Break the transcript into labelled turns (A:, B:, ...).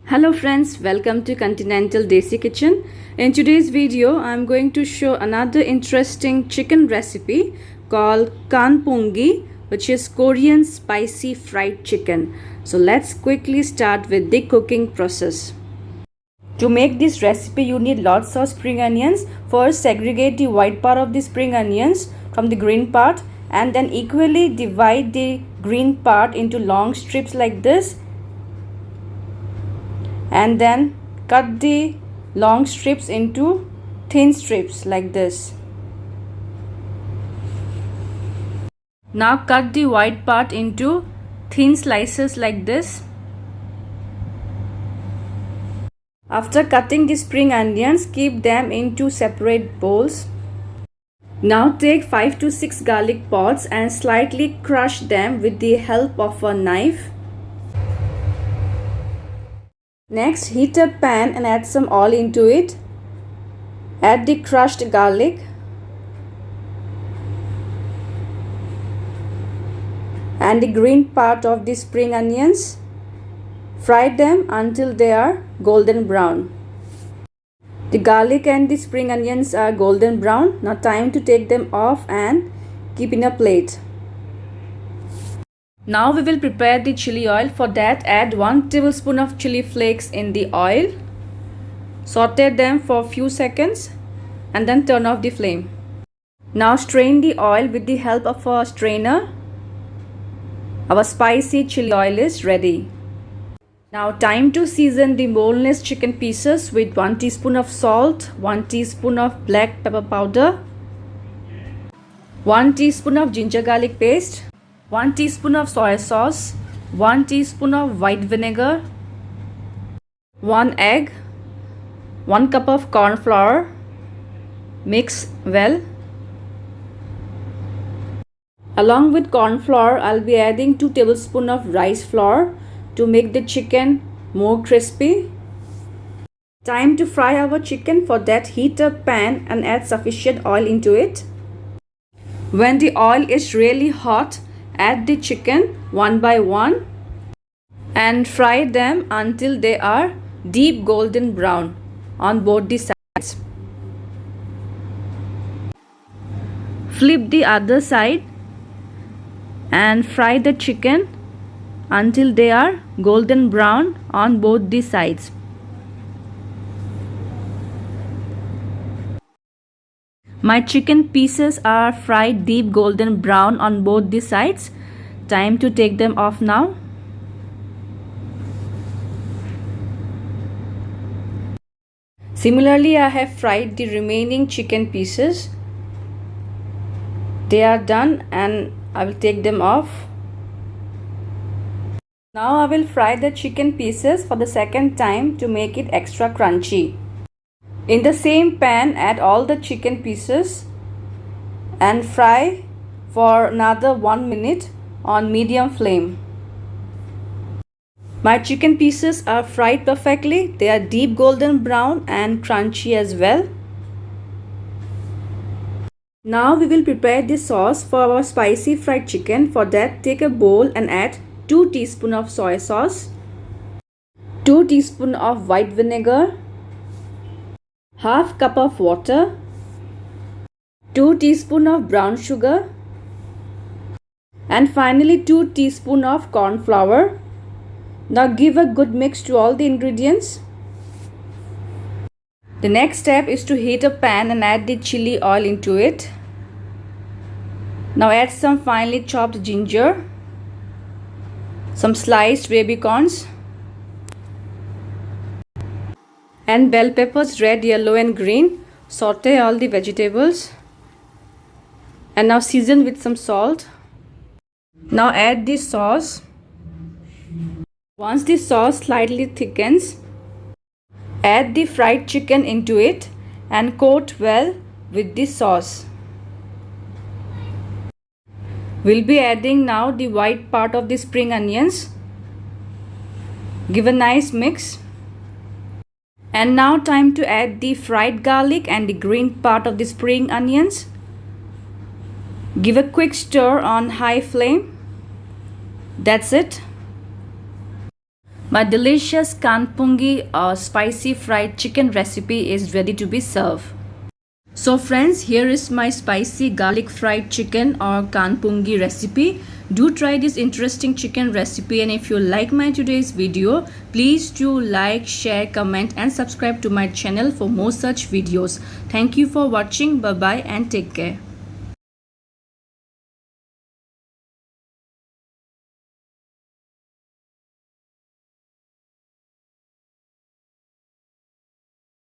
A: Hello friends, welcome to Continental Desi Kitchen. In today's video, I'm going to show another interesting chicken recipe called kanpungi, which is Korean spicy fried chicken. So let's quickly start with the cooking process. To make this recipe, you need lots of spring onions. First, segregate the white part of the spring onions from the green part and then equally divide the green part into long strips like this. And then cut the long strips into thin strips like this. Now cut the white part into thin slices like this. After cutting the spring onions, keep them in two separate bowls. Now take 5 to 6 garlic pods and slightly crush them with the help of a knife. Next, heat a pan and add some oil into it. Add the crushed garlic and the green part of the spring onions. Fry them until they are golden brown. The garlic and the spring onions are golden brown. Now time to take them off and keep in a plate. Now we will prepare the chili oil. For that, add 1 tablespoon of chili flakes in the oil. Saute them for a few seconds and then turn off the flame. Now strain the oil with the help of a strainer. Our spicy chili oil is ready. Now time to season the boneless chicken pieces with 1 teaspoon of salt, 1 teaspoon of black pepper powder, 1 teaspoon of ginger garlic paste, 1 teaspoon of soy sauce, 1 teaspoon of white vinegar, 1 egg, 1 cup of corn flour. Mix well. Along with corn flour, I'll be adding 2 tablespoons of rice flour to make the chicken more crispy. Time to fry our chicken. For that, heat a pan and add sufficient oil into it. When the oil is really hot, add the chicken one by one and fry them until they are deep golden brown on both the sides. Flip the other side and fry the chicken until they are golden brown on both the sides. My chicken pieces are fried deep golden brown on both the sides. Time to take them off now. Similarly, I have fried the remaining chicken pieces. They are done and I will take them off. Now I will fry the chicken pieces for the second time to make it extra crunchy. In the same pan, add all the chicken pieces and fry for another 1 minute on medium flame. My chicken pieces are fried perfectly. They are deep golden brown and crunchy as well. Now we will prepare the sauce for our spicy fried chicken. For that, take a bowl and add 2 teaspoons of soy sauce, 2 teaspoons of white vinegar, half cup of water, 2 teaspoons of brown sugar, and finally 2 teaspoons of corn flour. Now give a good mix to all the ingredients. The next step is to heat a pan and add the chili oil into it. Now add some finely chopped ginger, some sliced baby corns, and bell peppers, red, yellow and green. Saute all the vegetables and now season with some salt. Now add the sauce. Once the sauce slightly thickens, add the fried chicken into it and coat well with the sauce. We'll be adding now the white part of the spring onions. Give a nice mix. And now time to add the fried garlic and the green part of the spring onions. Give a quick stir on high flame. That's it. My delicious kanpungi spicy fried chicken recipe is ready to be served. So friends, here is my spicy garlic fried chicken or kanpungi recipe. Do try this interesting chicken recipe, and if you like my today's video, please do like, share, comment and subscribe to my channel for more such videos. Thank you for watching. Bye bye and take care.